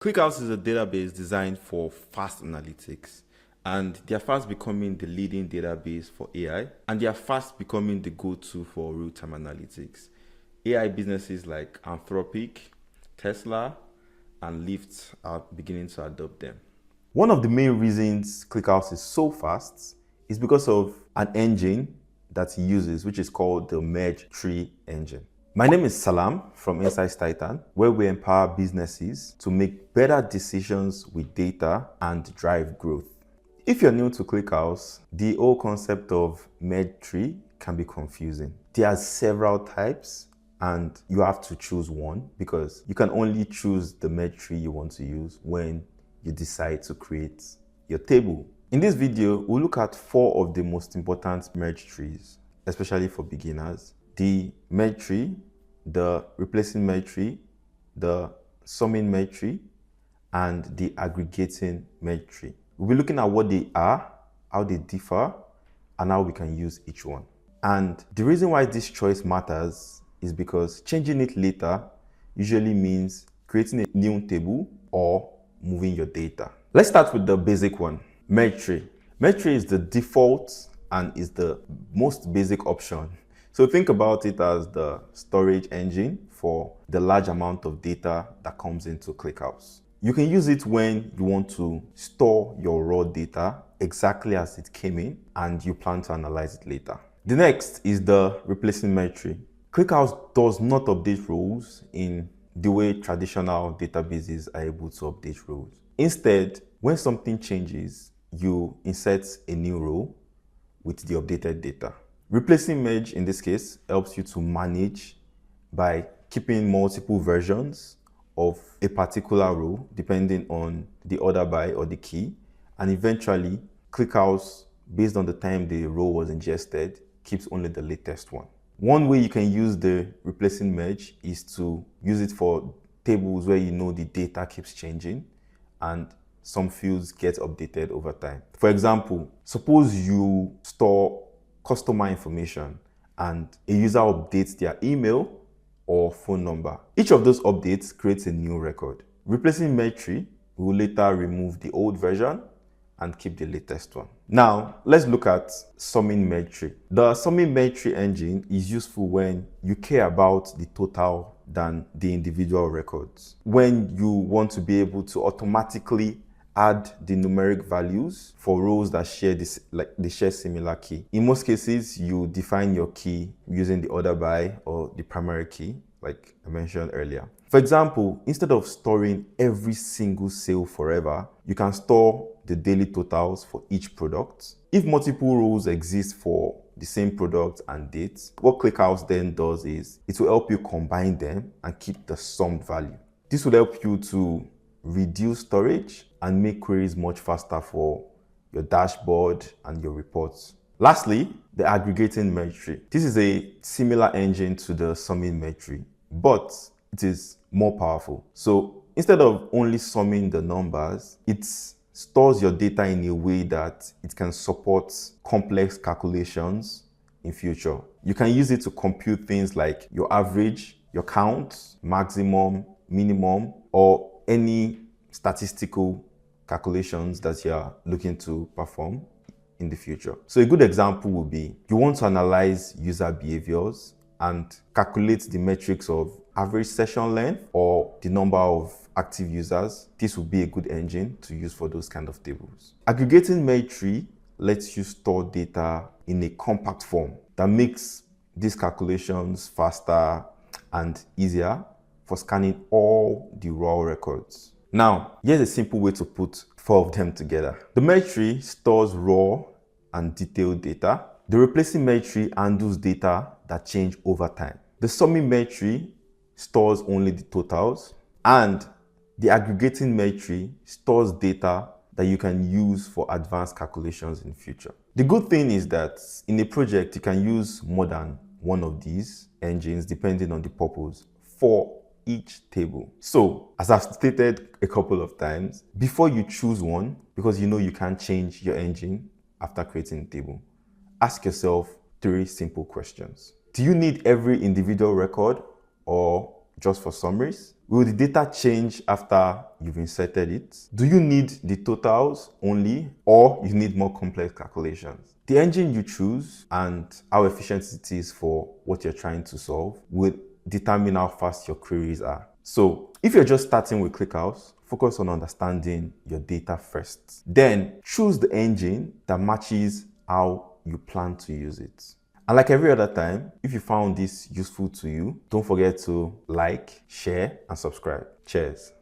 ClickHouse is a database designed for fast analytics, and they are fast becoming the leading database for AI, and they are fast becoming the go-to for real-time analytics. AI businesses like Anthropic, Tesla, and Lyft are beginning to adopt them. One of the main reasons ClickHouse is so fast is because of an engine that it uses, which is called the MergeTree engine. My name is Salam from Insights Titan, where we empower businesses to make better decisions with data and drive growth. If you're new to ClickHouse, the whole concept of MergeTree can be confusing. There are several types and you have to choose one because you can only choose the MergeTree you want to use when you decide to create your table. In this video, we'll look at 4 of the most important merge trees, especially for beginners. The MergeTree, the ReplacingMergeTree, the SummingMergeTree, and the AggregatingMergeTree. We'll be looking at what they are, how they differ, and how we can use each one. And the reason why this choice matters is because changing it later usually means creating a new table or moving your data. Let's start with the basic one, MergeTree. MergeTree is the default and is the most basic option. So think about it as the storage engine for the large amount of data that comes into ClickHouse. You can use it when you want to store your raw data exactly as it came in and you plan to analyze it later. The next is the ReplacingMergeTree. ClickHouse does not update rows in the way traditional databases are able to update rows. Instead, when something changes, you insert a new row with the updated data. Replacing merge in this case helps you to manage by keeping multiple versions of a particular row depending on the order by or the key, and eventually ClickHouse, based on the time the row was ingested, keeps only the latest one. One way you can use the replacing merge is to use it for tables where you know the data keeps changing and some fields get updated over time. For example, suppose you store customer information and a user updates their email or phone number. Each of those updates creates a new record. ReplacingMergeTree will later remove the old version and keep the latest one. Now, let's look at SummingMergeTree. The SummingMergeTree engine is useful when you care about the total than the individual records. When you want to be able to automatically add the numeric values for rows that share this, like they share similar key. In most cases, you define your key using the order by or the primary key, like I mentioned earlier. For example, instead of storing every single sale forever, you can store the daily totals for each product. If multiple rows exist for the same product and dates, what ClickHouse then does is it will help you combine them and keep the summed value. This will help you to reduce storage and make queries much faster for your dashboard and your reports. Lastly, the AggregatingMergeTree. This is a similar engine to the SummingMergeTree, but it is more powerful. So instead of only summing the numbers, it stores your data in a way that it can support complex calculations in future. You can use it to compute things like your average, your count, maximum, minimum, or any statistical calculations that you are looking to perform in the future. So a good example would be you want to analyze user behaviors and calculate the metrics of average session length or the number of active users. This would be a good engine to use for those kind of tables. AggregatingMergeTree lets you store data in a compact form that makes these calculations faster and easier for scanning all the raw records. Now, here's a simple way to put 4 of them together. The MergeTree stores raw and detailed data. The ReplacingMergeTree handles data that change over time. The SummingMergeTree stores only the totals, and the AggregatingMergeTree stores data that you can use for advanced calculations in future. The good thing is that in a project, you can use more than one of these engines depending on the purpose for each table. So, as I've stated a couple of times, before you choose one, because you know you can't change your engine after creating a table, ask yourself 3 simple questions. Do you need every individual record, or just for summaries? Will the data change after you've inserted it? Do you need the totals only, or you need more complex calculations? The engine you choose and how efficient it is for what you're trying to solve will determine how fast your queries are. So if you're just starting with ClickHouse, focus on understanding your data first. Then choose the engine that matches how you plan to use it. And like every other time, if you found this useful to you, don't forget to like, share, and subscribe. Cheers.